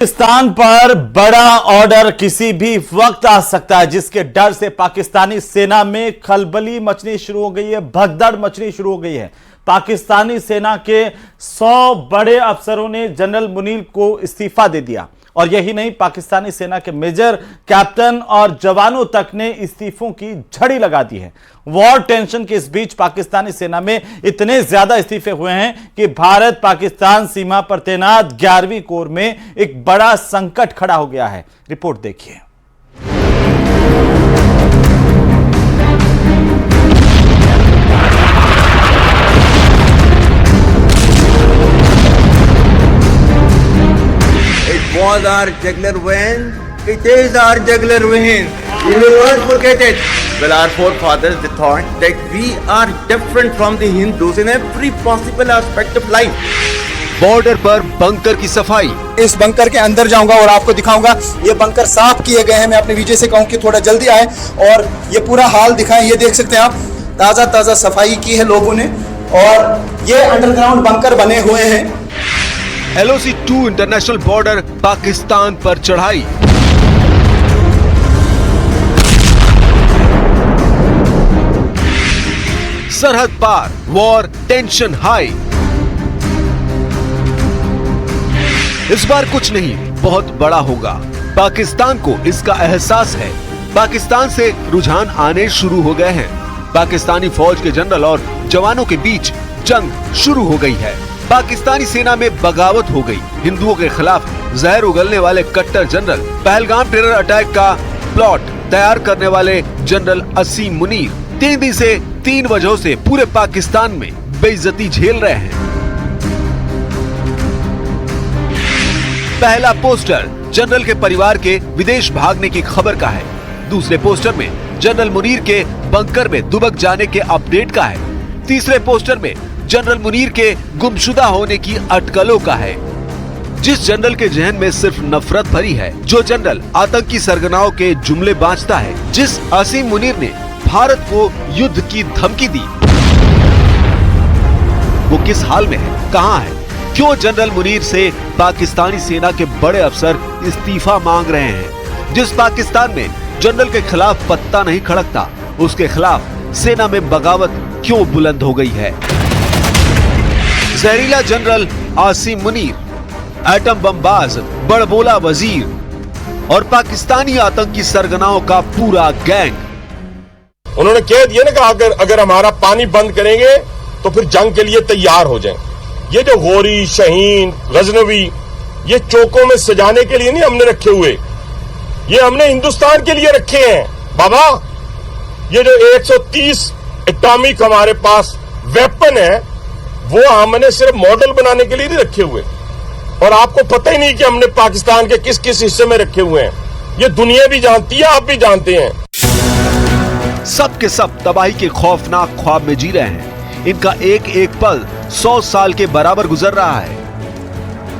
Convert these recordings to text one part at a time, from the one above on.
पाकिस्तान पर बड़ा ऑर्डर किसी भी वक्त आ सकता है, जिसके डर से पाकिस्तानी सेना में खलबली मचनी शुरू हो गई है, भगदड़ मचनी शुरू हो गई है। पाकिस्तानी सेना के 100 बड़े अफसरों ने जनरल मुनीर को इस्तीफा दे दिया और यही नहीं, पाकिस्तानी सेना के मेजर, कैप्टन और जवानों तक ने इस्तीफों की झड़ी लगा दी है। वॉर टेंशन के इस बीच पाकिस्तानी सेना में इतने ज्यादा इस्तीफे हुए हैं कि भारत पाकिस्तान सीमा पर तैनात 11वीं कोर में एक बड़ा संकट खड़ा हो गया है। रिपोर्ट देखिए। Was our jugular vein? It is our jugular vein. We will not forget it. Well, our forefathers, they thought that we are different from the Hindus in every possible aspect of life. Border पर bunker की सफाई। इस bunker के अंदर जाऊंगा और आपको दिखाऊंगा। ये बंकर साफ किए गए हैं। मैं अपने विजय से कहूं कि थोड़ा जल्दी आए और ये पूरा हाल दिखाएं। ये देख सकते हैं आप, ताज़ा ताज़ा सफाई की है लोगों ने और ये अंडरग्राउंड बंकर बने हुए हैं। LOC 2 इंटरनेशनल बॉर्डर पाकिस्तान पर चढ़ाई। सरहद पार, वॉर टेंशन हाई। इस बार कुछ नहीं, बहुत बड़ा होगा। पाकिस्तान को इसका एहसास है। पाकिस्तान से रुझान आने शुरू हो गए हैं। पाकिस्तानी फौज के जनरल और जवानों के बीच जंग शुरू हो गई है। पाकिस्तानी सेना में बगावत हो गई। हिंदुओं के खिलाफ जहर उगलने वाले कट्टर जनरल, पहलगाम टेरर अटैक का प्लॉट तैयार करने वाले जनरल असीम मुनीर 3 दिन से 3 वजहों से पूरे पाकिस्तान में बेइज्जती झेल रहे हैं। पहला पोस्टर जनरल के परिवार के विदेश भागने की खबर का है। दूसरे पोस्टर में जनरल मुनीर के बंकर में दुबक जाने के अपडेट का है। तीसरे पोस्टर में जनरल मुनीर के गुमशुदा होने की अटकलों का है। जिस जनरल के जहन में सिर्फ नफरत भरी है, जो जनरल आतंकी सरगनाओं के जुमले बांचता है, जिस असीम मुनीर ने भारत को युद्ध की धमकी दी, वो किस हाल में है, कहां है? क्यों जनरल मुनीर से पाकिस्तानी सेना के बड़े अफसर इस्तीफा मांग रहे हैं? जिस पाकिस्तान में जनरल के खिलाफ पत्ता नहीं खड़कता, उसके खिलाफ सेना में बगावत क्यों बुलंद हो गई है? जहरीला जनरल आसिम मुनीर, एटम बमबाज, बड़बोला वजीर और पाकिस्तानी आतंकी सरगनाओं का पूरा गैंग। उन्होंने कह दिया ना कि अगर हमारा पानी बंद करेंगे तो फिर जंग के लिए तैयार हो जाएं। ये जो गोरी, शहीन, गजनवी, ये चौकों में सजाने के लिए नहीं हमने रखे हुए, ये हमने हिंदुस्तान के लिए रखे हैं बाबा। ये जो 130 एटॉमिक हमारे पास वेपन है, वो हमने सिर्फ मॉडल बनाने के लिए नहीं रखे हुए। और आपको पता ही नहीं कि हमने पाकिस्तान के किस किस हिस्से में रखे हुए हैं। ये दुनिया भी जानती है, आप भी जानते हैं। सब के सब तबाही के खौफनाक ख्वाब में जी रहे हैं। इनका एक एक पल 100 साल के बराबर गुजर रहा है।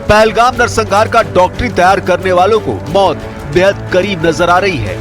पहलगाम नरसंहार का डॉक्ट्रिन तैयार करने वालों को मौत बेहद करीब नजर आ रही है।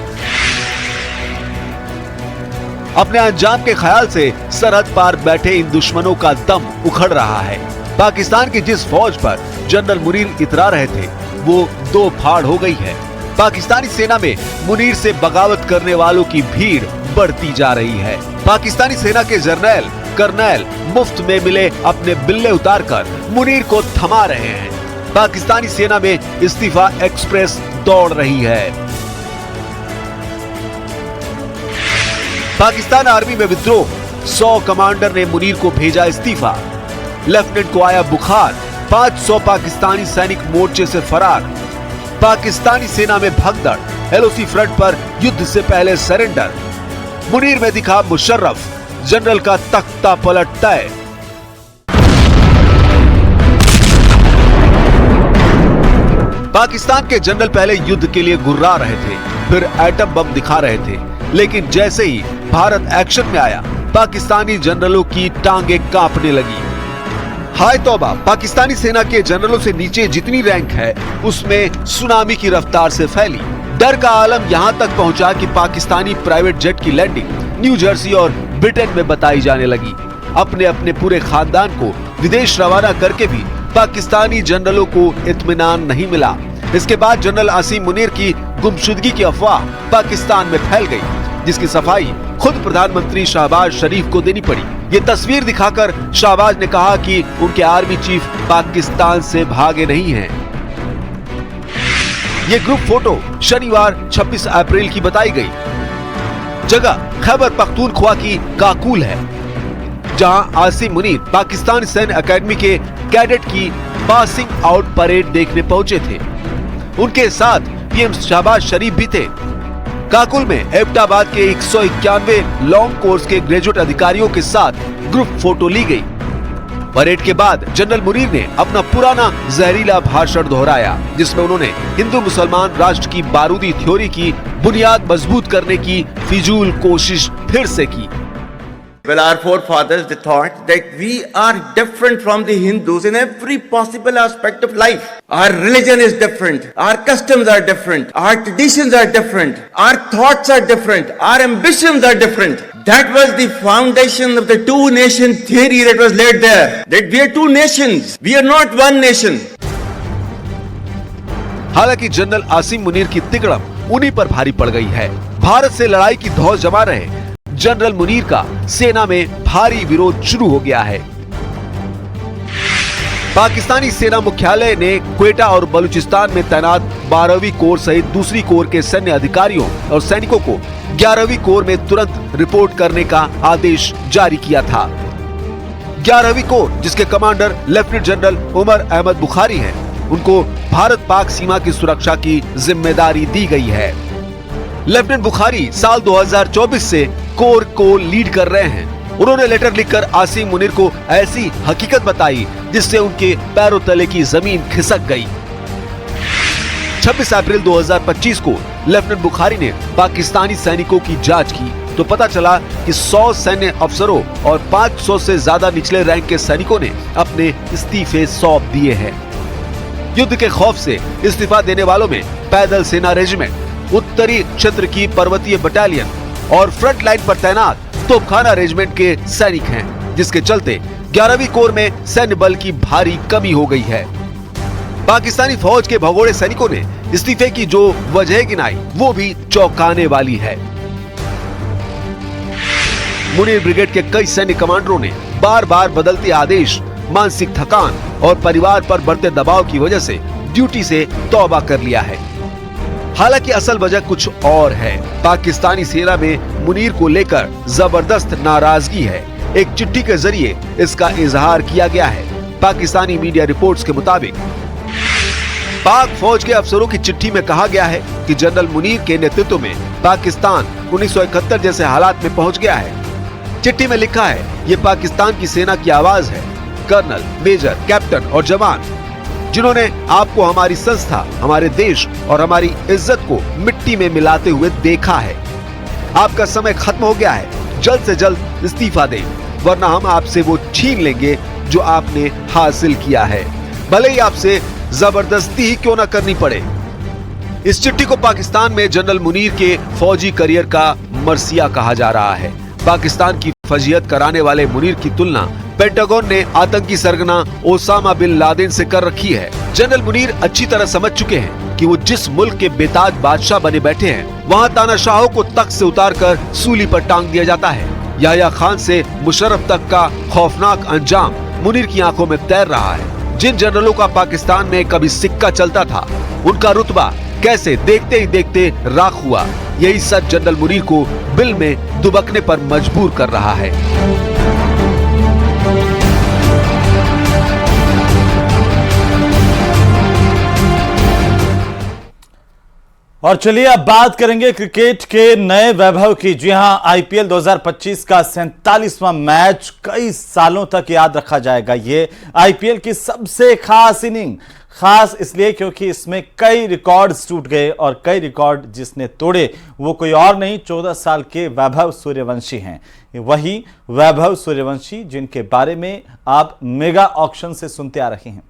अपने अंजाम के ख्याल से सरहद पार बैठे इन दुश्मनों का दम उखड़ रहा है। पाकिस्तान की जिस फौज पर जनरल मुनीर इतरा रहे थे, वो 2 फाड़ हो गई है। पाकिस्तानी सेना में मुनीर से बगावत करने वालों की भीड़ बढ़ती जा रही है। पाकिस्तानी सेना के जर्नैल, कर्नैल मुफ्त में मिले अपने बिल्ले उतारकर मुनीर को थमा रहे हैं। पाकिस्तानी सेना में इस्तीफा एक्सप्रेस दौड़ रही है। पाकिस्तान आर्मी में विद्रोह, 100 कमांडर ने मुनीर को भेजा इस्तीफा। लेफ्टिनेंट को आया बुखार, 500 पाकिस्तानी सैनिक मोर्चे से फरार। पाकिस्तानी सेना में भगदड़, LOC फ्रंट पर युद्ध से पहले सरेंडर। मुनीर में दिखा मुशर्रफ, जनरल का तख्ता पलट तय। पाकिस्तान के जनरल पहले युद्ध के लिए गुर्रा रहे थे, फिर एटम बम दिखा रहे थे, लेकिन जैसे ही भारत एक्शन में आया, पाकिस्तानी जनरलों की टांगे कांपने लगी। हाय तौबा, पाकिस्तानी सेना के जनरलों से नीचे जितनी रैंक है, उसमें सुनामी की रफ्तार से फैली। डर का आलम यहाँ तक पहुँचा कि पाकिस्तानी प्राइवेट जेट की लैंडिंग न्यू जर्सी और ब्रिटेन में बताई जाने लगी। अपने अपने पूरे खानदान को विदेश रवाना करके भी पाकिस्तानी जनरलों को इत्मीनान नहीं मिला। इसके बाद जनरल आसिम मुनीर की गुमशुदगी की अफवाह पाकिस्तान में फैल गई, जिसकी सफाई खुद प्रधानमंत्री शहबाज शरीफ को देनी पड़ी। ये तस्वीर दिखाकर शहबाज ने कहा कि उनके आर्मी चीफ पाकिस्तान से भागे नहीं हैं। ये ग्रुप फोटो शनिवार 26 अप्रैल की बताई गई। जगह खैबर पख्तूनख्वा की काकुल है, जहां आसिम मुनीर पाकिस्तान सैन्य अकेडमी के कैडेट की पासिंग आउट परेड देखने पहुंचे थे। उनके साथ पीएम शहबाज शरीफ भी थे। काकुल में एबटाबाद के 191 लॉन्ग कोर्स के ग्रेजुएट अधिकारियों के साथ ग्रुप फोटो ली गई। परेड के बाद जनरल मुनीर ने अपना पुराना जहरीला भाषण दोहराया, जिसमें उन्होंने हिंदू मुसलमान राष्ट्र की बारूदी थ्योरी की बुनियाद मजबूत करने की फिजूल कोशिश फिर से की। Well, our forefathers, they thought that we are different from the Hindus in every possible aspect of life. Our religion is different. Our customs are different. Our traditions are different. Our thoughts are different. Our ambitions are different. That was the foundation of the two nation theory that was laid there. That we are two nations. We are not one nation. हालांकि general Asim Munir की तिकड़म उन्हीं पर भारी पड़ गई है। भारत से लड़ाई की धौस जमा रहे जनरल मुनीर का सेना में भारी विरोध शुरू हो गया है। पाकिस्तानी सेना मुख्यालय ने क्वेटा और बलूचिस्तान में तैनात 12वीं कोर सहित दूसरी कोर के सैन्य अधिकारियों और सैनिकों को 11वीं कोर में तुरंत रिपोर्ट करने का आदेश जारी किया था। 11वीं कोर, जिसके commander lieutenant general Umar Ahmed Bukhari हैं, उनको भारत पाक सीमा की सुरक्षा की जिम्मेदारी दी गई है। लेफ्टिनेंट बुखारी साल 2024 से कोर को लीड कर रहे हैं। उन्होंने लेटर लिखकर आसिम मुनीर को ऐसी हकीकत बताई जिससे उनके पैरों तले की जमीन खिसक गई। 26 अप्रैल 2025 को लेफ्टिनेंट बुखारी ने पाकिस्तानी सैनिकों की जांच की तो पता चला कि 100 सैन्य अफसरों और 500 से ज्यादा निचले रैंक के सैनिकों ने अपने इस्तीफे सौंप दिए हैं। युद्ध के खौफ से इस्तीफा देने वालों में पैदल सेना रेजिमेंट, उत्तरी क्षेत्र की पर्वतीय बटालियन और फ्रंट लाइन पर तैनात तोपखाना रेजिमेंट के सैनिक हैं, जिसके चलते 11वीं कोर में सैन्य बल की भारी कमी हो गई है। पाकिस्तानी फौज के भगोड़े सैनिकों ने इस्तीफे की जो वजह गिनाई वो भी चौंकाने वाली है। मुनीर ब्रिगेड के कई सैन्य कमांडरों ने बार बार बदलते आदेश, मानसिक थकान और परिवार पर बढ़ते दबाव की वजह से ड्यूटी से तौबा कर लिया है। हालांकि असल वजह कुछ और है। पाकिस्तानी सेना में मुनीर को लेकर जबरदस्त नाराजगी है। एक चिट्ठी के जरिए इसका इजहार किया गया है। पाकिस्तानी मीडिया रिपोर्ट्स के मुताबिक पाक फौज के अफसरों की चिट्ठी में कहा गया है कि जनरल मुनीर के नेतृत्व में पाकिस्तान 1971 जैसे हालात में पहुंच गया है। चिट्ठी में लिखा है, ये पाकिस्तान की सेना की आवाज है, कर्नल, मेजर, कैप्टन और जवान, जिन्होंने आपको हमारी संस्था, हमारे देश और हमारी इज्जत को मिट्टी में मिलाते हुए देखा है। आपका समय खत्म हो गया है। जल्द से जल्द इस्तीफा दें, वरना हम आपसे वो छीन लेंगे जो आपने हासिल किया है, भले ही आपसे जबरदस्ती ही क्यों ना करनी पड़े। इस चिट्ठी को पाकिस्तान में जनरल मुनीर के फौजी करियर का मरसिया कहा जा रहा है। पाकिस्तान की फजीहत कराने वाले मुनीर की तुलना पेंटागन ने आतंकी सरगना ओसामा बिन लादेन से कर रखी है। जनरल मुनीर अच्छी तरह समझ चुके हैं कि वो जिस मुल्क के बेताज बादशाह बने बैठे हैं, वहाँ तानाशाहों को तख्त से उतारकर सूली पर टांग दिया जाता है। याह्या खान से मुशर्रफ तक का खौफनाक अंजाम मुनीर की आंखों में तैर रहा है। जिन जनरलों का पाकिस्तान में कभी सिक्का चलता था, उनका रुतबा कैसे देखते ही देखते राख हुआ। यही सच जनरल मुनीर को बिल में दुबकने पर मजबूर कर रहा है। और चलिए अब बात करेंगे क्रिकेट के नए वैभव की। जी हां, आईपीएल 2025 का 47वां मैच कई सालों तक याद रखा जाएगा। ये आईपीएल की सबसे खास इनिंग, खास इसलिए क्योंकि इसमें कई रिकॉर्ड्स टूट गए और कई रिकॉर्ड जिसने तोड़े वो कोई और नहीं, 14 साल के वैभव सूर्यवंशी हैं। वही वैभव सूर्यवंशी जिनके बारे में आप मेगा ऑक्शन से सुनते आ रहे हैं,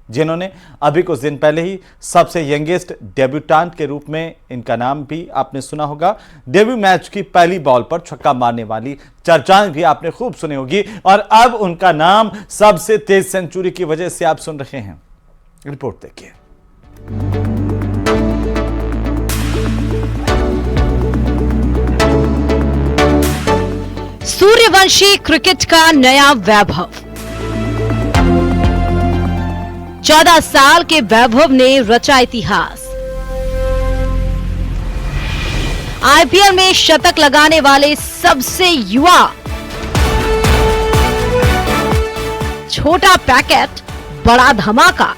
जिन्होंने अभी कुछ दिन पहले ही सबसे यंगेस्ट डेब्यूटेंट के रूप में, इनका नाम भी आपने सुना होगा, डेब्यू मैच की पहली बॉल पर छक्का मारने वाली चर्चाएं भी आपने खूब सुनी होगी। और अब उनका नाम सबसे तेज सेंचुरी की वजह से आप सुन रहे हैं। रिपोर्ट देखिए। सूर्यवंशी क्रिकेट का नया वैभव। 14 साल के वैभव ने रचा इतिहास। आईपीएल में शतक लगाने वाले सबसे युवा। छोटा पैकेट, बड़ा धमाका।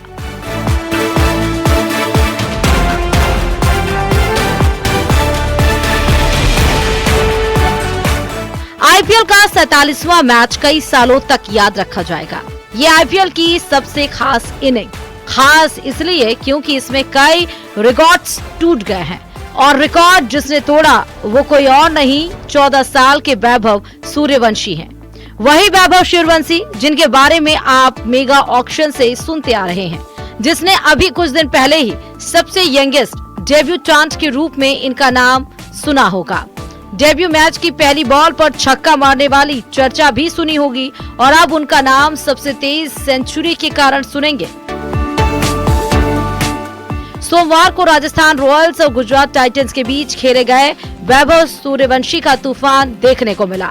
आईपीएल का 47वां मैच कई सालों तक याद रखा जाएगा। ये आईपीएल की सबसे खास इनिंग, खास इसलिए क्योंकि इसमें कई रिकॉर्ड्स टूट गए हैं और रिकॉर्ड जिसने तोड़ा वो कोई और नहीं, 14 साल के वैभव सूर्यवंशी हैं। वही वैभव सूर्यवंशी जिनके बारे में आप मेगा ऑक्शन से सुनते आ रहे हैं, जिसने अभी कुछ दिन पहले ही सबसे यंगेस्ट डेब्यूटेंट के रूप में इनका नाम सुना होगा। डेब्यू मैच की पहली बॉल पर छक्का मारने वाली चर्चा भी सुनी होगी और अब उनका नाम सबसे तेज सेंचुरी के कारण सुनेंगे। सोमवार को राजस्थान रॉयल्स और गुजरात टाइटंस के बीच खेले गए वैभव सूर्यवंशी का तूफान देखने को मिला।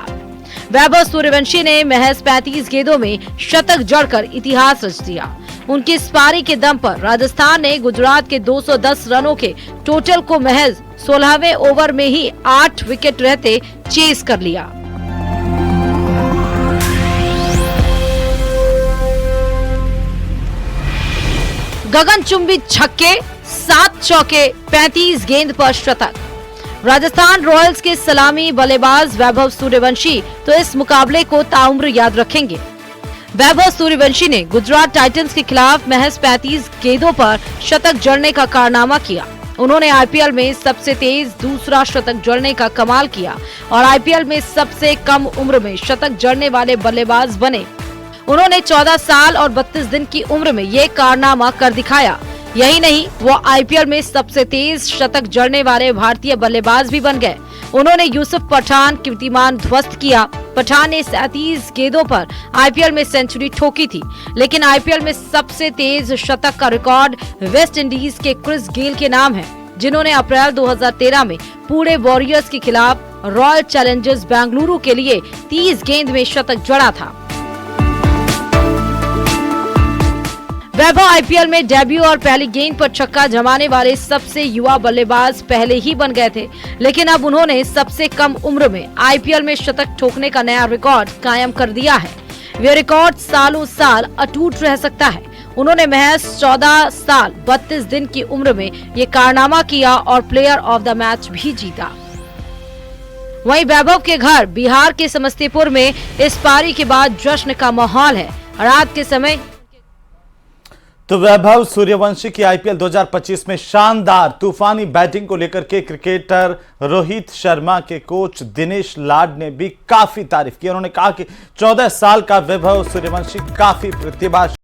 वैभव सूर्यवंशी ने महज 35 गेंदों में शतक जड़कर इतिहास रच दिया। उनकी इस पारी के दम पर राजस्थान ने गुजरात के 210 रनों के टोटल को महज 16वें ओवर में ही 8 विकेट रहते चेस कर लिया। गगनचुंबी छक्के, 7 चौके, 35 गेंद पर शतक। राजस्थान रॉयल्स के सलामी बल्लेबाज वैभव सूर्यवंशी तो इस मुकाबले को ताउम्र याद रखेंगे। वैभव सूर्यवंशी ने गुजरात टाइटंस के खिलाफ महज 35 गेंदों पर शतक जड़ने का कारनामा किया। उन्होंने आईपीएल में सबसे तेज दूसरा शतक जड़ने का कमाल किया और आईपीएल में सबसे कम उम्र में शतक जड़ने वाले बल्लेबाज बने। उन्होंने 14 साल और 32 दिन की उम्र में ये कारनामा कर दिखाया। यही नहीं, वो आईपीएल में सबसे तेज शतक जड़ने वाले भारतीय बल्लेबाज भी बन गए। उन्होंने यूसुफ पठान कीर्तिमान ध्वस्त किया। पठान ने 37 गेंदों पर आईपीएल में सेंचुरी ठोकी थी, लेकिन आईपीएल में सबसे तेज शतक का रिकॉर्ड वेस्ट इंडीज के क्रिस गेल के नाम है, जिन्होंने अप्रैल 2013 में पुणे वॉरियर्स के खिलाफ रॉयल चैलेंजर्स बेंगलुरु के लिए 30 गेंद में शतक जड़ा था। वैभव आईपीएल में डेब्यू और पहली गेंद पर छक्का जमाने वाले सबसे युवा बल्लेबाज पहले ही बन गए थे, लेकिन अब उन्होंने सबसे कम उम्र में आईपीएल में शतक ठोकने का नया रिकॉर्ड कायम कर दिया है। वे रिकॉर्ड सालों साल अटूट रह सकता है। उन्होंने महज 14 साल 32 दिन की उम्र में ये कारनामा किया और प्लेयर ऑफ द मैच भी जीता। वहीं वैभव के घर बिहार के समस्तीपुर में इस पारी के बाद जश्न का माहौल है। रात के समय तो वैभव सूर्यवंशी की आईपीएल 2025 में शानदार तूफानी बैटिंग को लेकर के क्रिकेटर रोहित शर्मा के कोच दिनेश लाड ने भी काफी तारीफ की। उन्होंने कहा कि 14 साल का वैभव सूर्यवंशी काफी प्रतिभाशाली